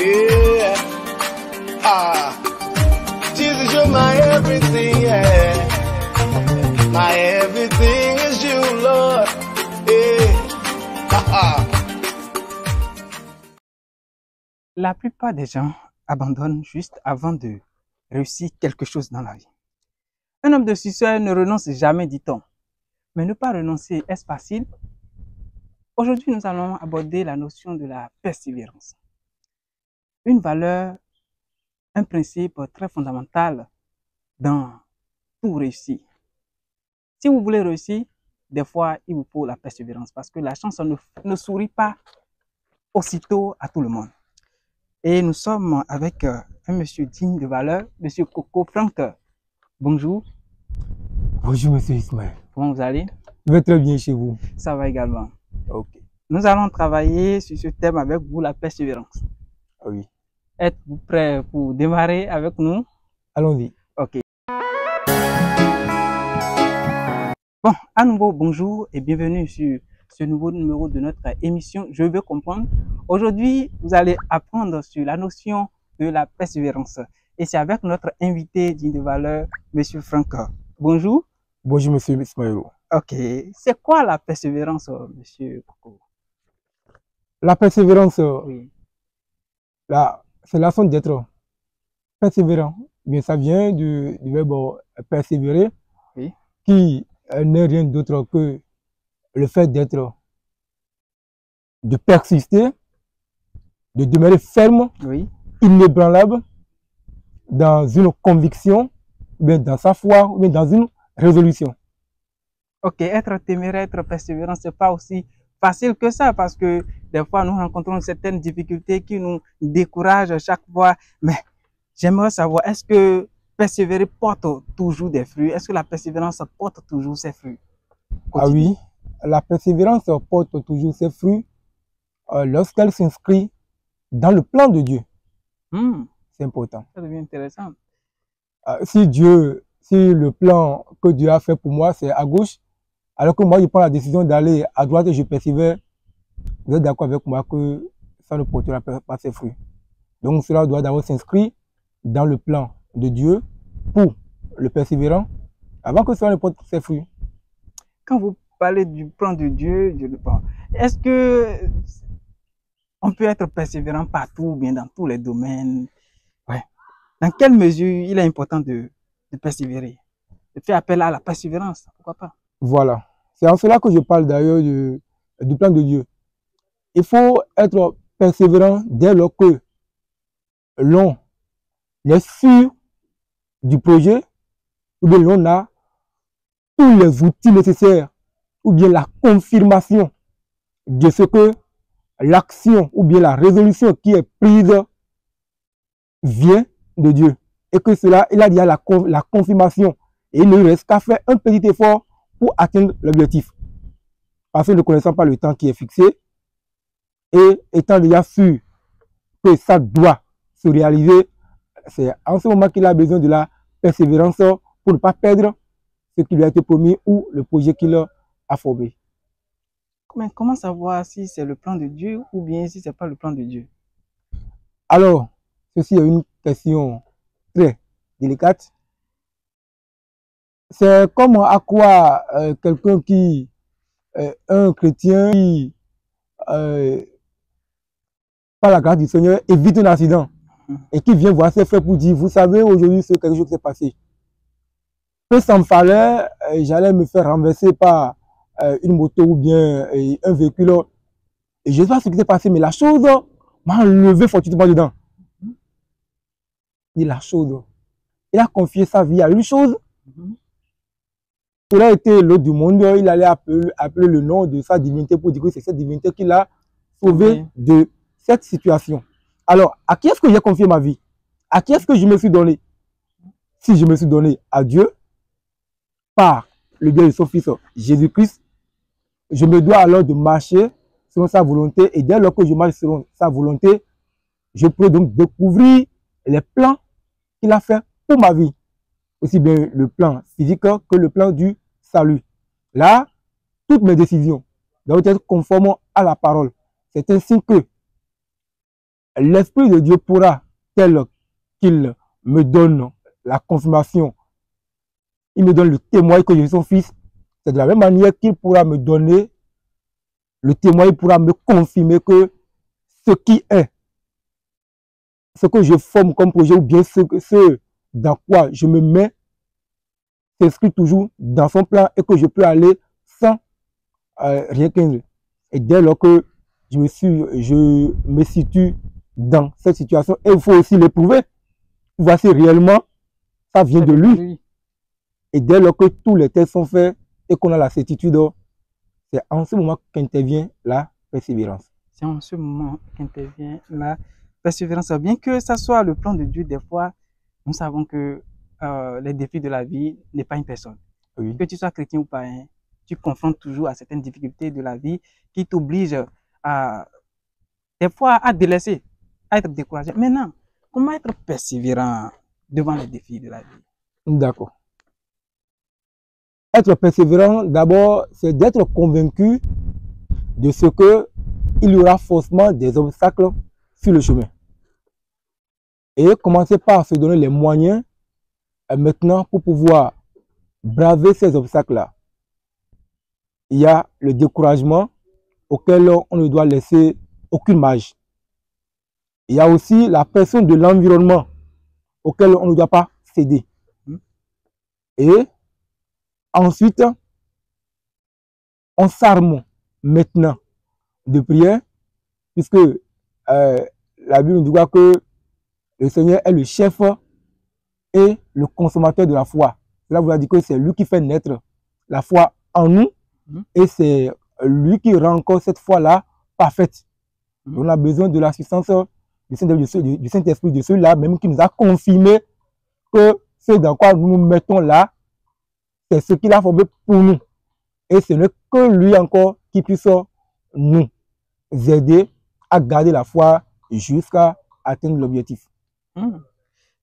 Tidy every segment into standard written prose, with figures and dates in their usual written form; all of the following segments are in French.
Yeah. Ah. Jesus, you're my everything, yeah. My everything is you, Lord. Yeah. Ah. La plupart des gens abandonnent juste avant de réussir quelque chose dans la vie. Un homme de succès ne renonce jamais, dit-on. Mais ne pas renoncer, est-ce facile? Aujourd'hui, nous allons aborder la notion de la persévérance. Une valeur, un principe très fondamental dans tout réussir. Si vous voulez réussir, des fois, il vous faut la persévérance parce que la chance ne sourit pas aussitôt à tout le monde. Et nous sommes avec un monsieur digne de valeur, monsieur Coco Franck. Bonjour. Bonjour, monsieur Ismaël. Comment vous allez? Je vais très bien chez vous. Ça va également. Ok. Nous allons travailler sur ce thème avec vous, la persévérance. Oui. Êtes-vous prêt pour démarrer avec nous? Allons-y. Ok. Bon, à nouveau, bonjour et bienvenue sur ce nouveau numéro de notre émission Je veux comprendre. Aujourd'hui, vous allez apprendre sur la notion de la persévérance. Et c'est avec notre invité digne de valeur, monsieur Franck. Bonjour. Bonjour, monsieur Ismaël. Ok. C'est quoi la persévérance, monsieur Coco? La persévérance, Oui. c'est la façon d'être persévérant. Bien, ça vient du verbe persévérer, Oui. qui n'est rien d'autre que le fait de persister, de demeurer ferme, Oui. inébranlable, dans une conviction, ou bien dans sa foi, ou bien dans une résolution. Ok, être téméraire, être persévérant, c'est pas aussi facile que ça parce que des fois nous rencontrons certaines difficultés qui nous découragent chaque fois. Mais j'aimerais savoir, est-ce que persévérer porte toujours des fruits? Est-ce que la persévérance porte toujours ses fruits? Ah oui, la persévérance porte toujours ses fruits lorsqu'elle s'inscrit dans le plan de Dieu. C'est important. Ça devient intéressant. Si le plan que Dieu a fait pour moi, c'est à gauche, alors que moi, je prends la décision d'aller à droite et je persévère, vous êtes d'accord avec moi que ça ne portera pas ses fruits. Donc, cela doit d'abord s'inscrire dans le plan de Dieu pour le persévérant, avant que cela ne porte ses fruits. Quand vous parlez du plan de Dieu, est-ce que on peut être persévérant partout, ou bien dans tous les domaines? Ouais. Dans quelle mesure il est important de persévérer, de faire appel à la persévérance? Pourquoi pas? Voilà. C'est en cela que je parle d'ailleurs du plan de Dieu. Il faut être persévérant dès lors que l'on est sûr du projet, ou bien l'on a tous les outils nécessaires, ou bien la confirmation de ce que l'action ou bien la résolution qui est prise vient de Dieu. Et que cela, il a déjà la confirmation. Et il ne reste qu'à faire un petit effort pour atteindre l'objectif. Parce que ne connaissant pas le temps qui est fixé, et étant déjà sûr que ça doit se réaliser, c'est en ce moment qu'il a besoin de la persévérance pour ne pas perdre ce qui lui a été promis ou le projet qu'il a formé. Mais comment savoir si c'est le plan de Dieu ou bien si ce n'est pas le plan de Dieu? Alors, ceci est une question très délicate. C'est comme à quoi quelqu'un qui est un chrétien qui, par la grâce du Seigneur, évite un accident et qui vient voir ses frères pour dire, vous savez, aujourd'hui, quelque chose s'est passé. Peu s'en fallait, j'allais me faire renverser par une moto ou bien un véhicule. Et je ne sais pas ce qui s'est passé, mais la chose m'a enlevé fortuitement dedans. Et la chose, il a confié sa vie à une chose. Cela a été l'autre du monde, il allait appeler le nom de sa divinité pour dire que c'est cette divinité qui l'a sauvé de cette situation. Alors, à qui est-ce que j'ai confié ma vie? À qui est-ce que je me suis donné? Si je me suis donné à Dieu, par le biais de son Fils Jésus-Christ, je me dois alors de marcher selon sa volonté. Et dès lors que je marche selon sa volonté, je peux donc découvrir les plans qu'il a fait pour ma vie. Aussi bien le plan physique que le plan du salut. Là, toutes mes décisions doivent être conformes à la parole. C'est ainsi que l'Esprit de Dieu pourra, tel qu'il me donne la confirmation, il me donne le témoin que je suis son fils, c'est de la même manière qu'il pourra me donner le témoin, il pourra me confirmer que ce qui est, ce que je forme comme projet ou bien ce dans quoi je me mets, s'inscrit toujours dans son plan et que je peux aller sans rien qu'un. Et dès lors que je me situe dans cette situation, et il faut aussi l'éprouver. Voici réellement, ça vient de lui. Et dès lors que tous les tests sont faits et qu'on a la certitude, c'est en ce moment qu'intervient la persévérance. C'est en ce moment qu'intervient la persévérance. Bien que ça soit le plan de Dieu, des fois, nous savons que les défis de la vie n'est pas une personne. Oui. Que tu sois chrétien ou pas, tu confrontes toujours à certaines difficultés de la vie qui t'obligent à, des fois, à délaisser, à être découragé. Maintenant, comment être persévérant devant les défis de la vie? D'accord. Être persévérant, d'abord, c'est d'être convaincu de ce que il y aura forcément des obstacles sur le chemin. Et commencer par se donner les moyens maintenant pour pouvoir braver ces obstacles-là. Il y a le découragement auquel on ne doit laisser aucune marge. Il y a aussi la pression de l'environnement auquel on ne doit pas céder. Et ensuite, on s'arme maintenant de prière, puisque la Bible nous dit que le Seigneur est le chef et le consommateur de la foi. Cela vous dire que c'est lui qui fait naître la foi en nous et c'est lui qui rend encore cette foi-là parfaite. On a besoin de l'assistance du Saint-Esprit, de celui-là même qui nous a confirmé que ce dans quoi nous nous mettons là, c'est ce qu'il a formé pour nous. Et ce n'est que lui encore qui puisse nous aider à garder la foi jusqu'à atteindre l'objectif.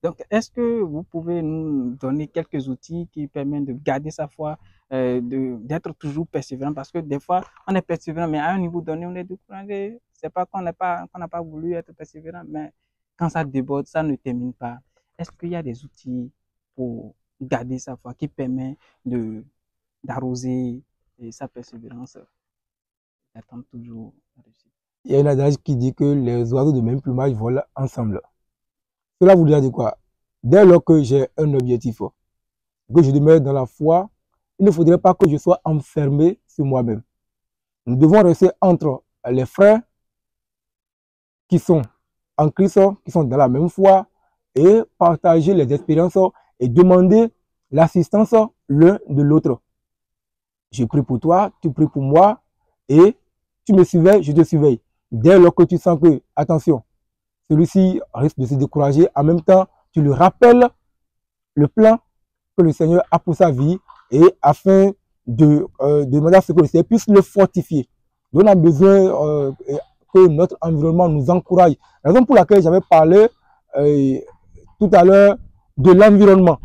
Donc, est-ce que vous pouvez nous donner quelques outils qui permettent de garder sa foi, d'être toujours persévérant? Parce que des fois, on est persévérant, mais à un niveau donné, on est découragé. C'est pas qu'on n'a pas voulu être persévérant, mais quand ça déborde, ça ne termine pas. Est-ce qu'il y a des outils pour garder sa foi qui permet d'arroser sa persévérance, d'attendre toujours la réussite? Il y a un adage qui dit que les oiseaux de même plumage volent ensemble. Cela voudrait dire quoi? Dès lors que j'ai un objectif, que je demeure dans la foi, il ne faudrait pas que je sois enfermé sur moi-même. Nous devons rester entre les frères qui sont en Christ, qui sont dans la même foi, et partager les expériences et demander l'assistance l'un de l'autre. Je prie pour toi, tu pries pour moi, et tu me surveilles, je te surveille. Dès lors que tu sens que, attention, celui-ci risque de se décourager, en même temps, tu lui rappelles le plan que le Seigneur a pour sa vie et afin de demander à ce que le Seigneur puisse le fortifier. Donc, on a besoin que notre environnement nous encourage. La raison pour laquelle j'avais parlé tout à l'heure de l'environnement.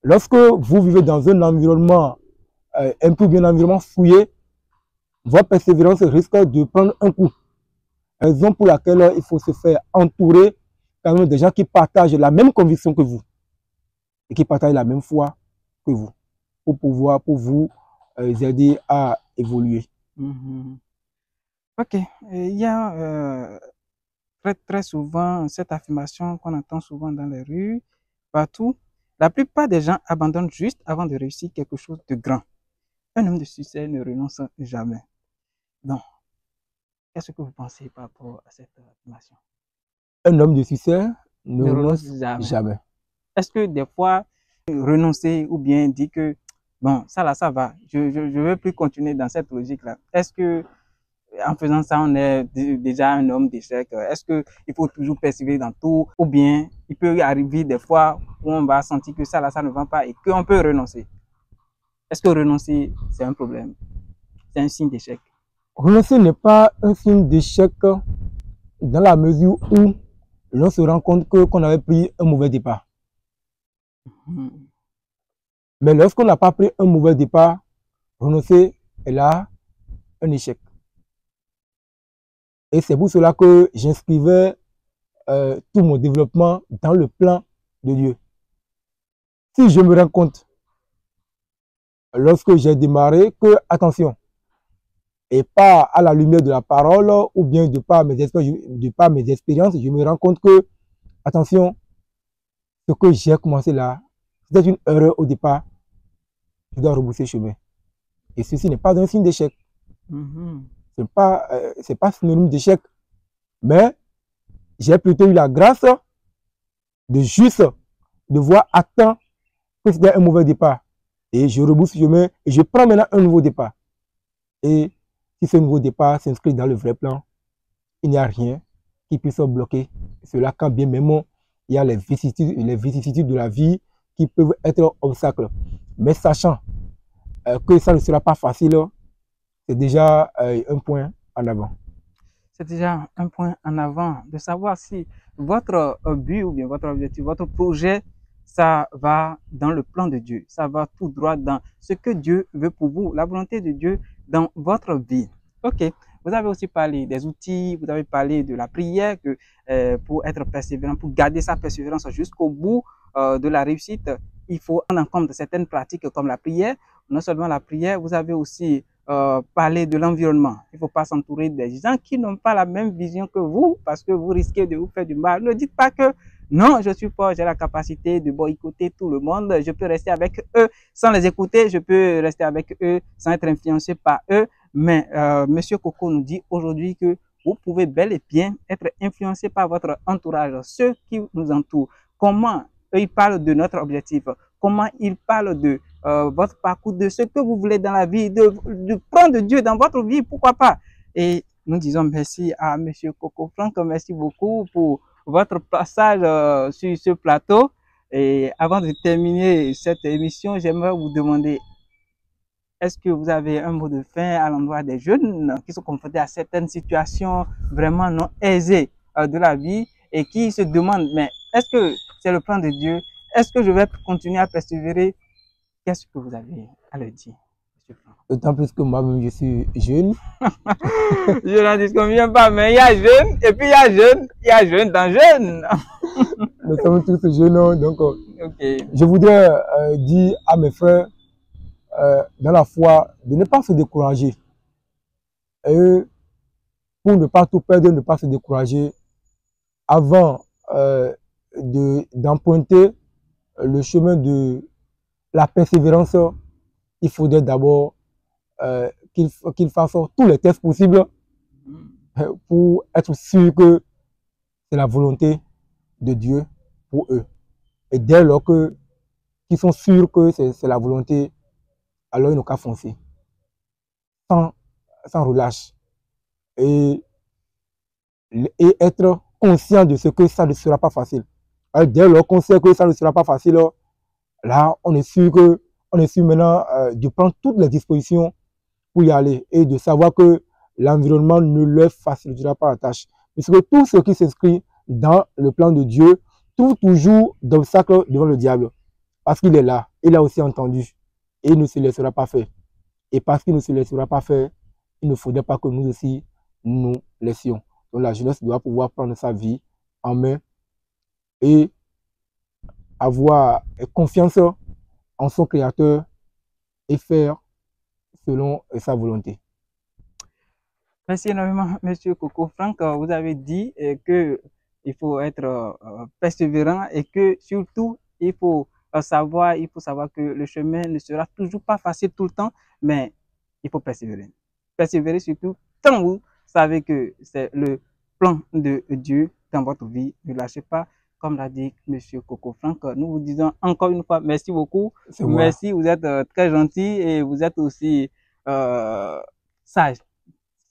Lorsque vous vivez dans un environnement un peu bien environnement fouillé, votre persévérance risque de prendre un coup. Raison pour laquelle il faut se faire entourer quand même des gens qui partagent la même conviction que vous et qui partagent la même foi que vous pour vous aider à évoluer. Ok, il y a très souvent cette affirmation qu'on entend souvent dans les rues, partout. La plupart des gens abandonnent juste avant de réussir quelque chose de grand. Un homme de succès ne renonce jamais. Donc, qu'est-ce que vous pensez par rapport à cette affirmation? Un homme de succès ne renonce jamais. Est-ce que des fois, renoncer ou bien dire que, bon, ça là, ça va, je ne veux plus continuer dans cette logique-là. Est-ce que, en faisant ça, on est déjà un homme d'échec? Est-ce qu'il faut toujours persévérer dans tout? Ou bien, il peut arriver des fois où on va sentir que ça là, ça ne va pas et qu'on peut renoncer? Est-ce que renoncer, c'est un problème? C'est un signe d'échec? Renoncer n'est pas un signe d'échec dans la mesure où l'on se rend compte qu'on avait pris un mauvais départ. Mais lorsqu'on n'a pas pris un mauvais départ, renoncer est là un échec. Et c'est pour cela que j'inscrivais tout mon développement dans le plan de Dieu. Si je me rends compte, lorsque j'ai démarré, que, attention, et pas à la lumière de la parole, ou bien de par mes expériences, je me rends compte que, attention, ce que j'ai commencé là, c'était une erreur au départ, je dois rebousser chemin. Et ceci n'est pas un signe d'échec. C'est pas synonyme d'échec. Mais j'ai plutôt eu la grâce de juste de voir à temps que c'était un mauvais départ. Et je rebousse chemin et je prends maintenant un nouveau départ. Et si ce nouveau départ s'inscrit dans le vrai plan, il n'y a rien qui puisse bloquer cela, quand bien même il y a les vicissitudes de la vie qui peuvent être obstacles. Mais sachant que ça ne sera pas facile, c'est déjà un point en avant. C'est déjà un point en avant de savoir si votre but ou bien votre objectif, votre projet, ça va dans le plan de Dieu. Ça va tout droit dans ce que Dieu veut pour vous, la volonté de Dieu dans votre vie. Ok, vous avez aussi parlé des outils, vous avez parlé de la prière que, pour être persévérant, pour garder sa persévérance jusqu'au bout de la réussite, il faut prendre en compte certaines pratiques comme la prière. Non seulement la prière, vous avez aussi parler de l'environnement. Il ne faut pas s'entourer des gens qui n'ont pas la même vision que vous parce que vous risquez de vous faire du mal. Ne dites pas que non, je suis fort, j'ai la capacité de boycotter tout le monde. Je peux rester avec eux sans les écouter. Je peux rester avec eux sans être influencé par eux. Mais Monsieur Coco nous dit aujourd'hui que vous pouvez bel et bien être influencé par votre entourage, ceux qui nous entourent. Comment eux, ils parlent de notre objectif, comment ils parlent de votre parcours, de ce que vous voulez dans la vie, de prendre Dieu dans votre vie, pourquoi pas. Et nous disons merci à Monsieur Coco Frank, merci beaucoup pour votre passage sur ce plateau. Et avant de terminer cette émission, j'aimerais vous demander, est-ce que vous avez un mot de fin à l'endroit des jeunes qui sont confrontés à certaines situations vraiment non aisées de la vie et qui se demandent, mais est-ce que c'est le plan de Dieu? Est-ce que je vais continuer à persévérer? Qu'est-ce que vous avez à le dire, M. Franck? D'autant plus que moi-même, je suis jeune. Je n'en disconviens pas, mais il y a jeune, et puis il y a jeune dans jeune. Nous sommes tous jeunes, donc je voudrais dire à mes frères dans la foi de ne pas se décourager. Et pour ne pas tout perdre, ne pas se décourager, avant d'emprunter le chemin de la persévérance, il faudrait d'abord qu'ils fassent tous les tests possibles pour être sûr que c'est la volonté de Dieu pour eux. Et dès lors qu'ils sont sûrs que c'est la volonté, alors ils n'ont qu'à foncer, sans relâche. Et être conscient de ce que ça ne sera pas facile. Alors, dès lors qu'on sait que ça ne sera pas facile, là, on est sûr maintenant de prendre toutes les dispositions pour y aller et de savoir que l'environnement ne leur facilitera pas la tâche. Parce que tout ce qui s'inscrit dans le plan de Dieu trouve toujours d'obstacles devant le diable. Parce qu'il est là, il a aussi entendu et il ne se laissera pas faire. Et parce qu'il ne se laissera pas faire, il ne faudrait pas que nous aussi nous laissions. Donc la jeunesse doit pouvoir prendre sa vie en main et avoir confiance en son Créateur et faire selon sa volonté. Merci énormément, Monsieur Coco Frank. Vous avez dit qu'il faut être persévérant et que surtout, il faut savoir que le chemin ne sera toujours pas facile tout le temps, mais il faut persévérer. Persévérer surtout quand vous savez que c'est le plan de Dieu dans votre vie. Ne lâchez pas. Comme l'a dit M. Coco Frank, nous vous disons encore une fois merci beaucoup. Merci, vous êtes très gentil et vous êtes aussi sage.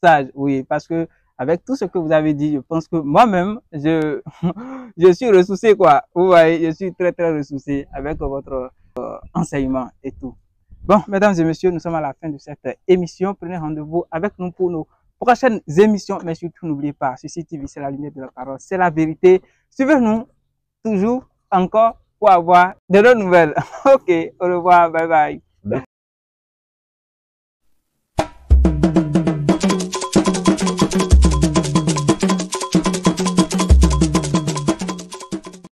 Sage, oui, parce que avec tout ce que vous avez dit, je pense que moi-même, je suis ressourcé, quoi. Vous voyez, je suis très, très ressourcé avec votre enseignement et tout. Bon, mesdames et messieurs, nous sommes à la fin de cette émission. Prenez rendez-vous avec nous pour nos prochaines émissions. Mais surtout, n'oubliez pas, Suci TV, c'est la lumière de la parole, c'est la vérité. Suivez-nous toujours encore pour avoir de nouvelles. Ok, au revoir, bye bye.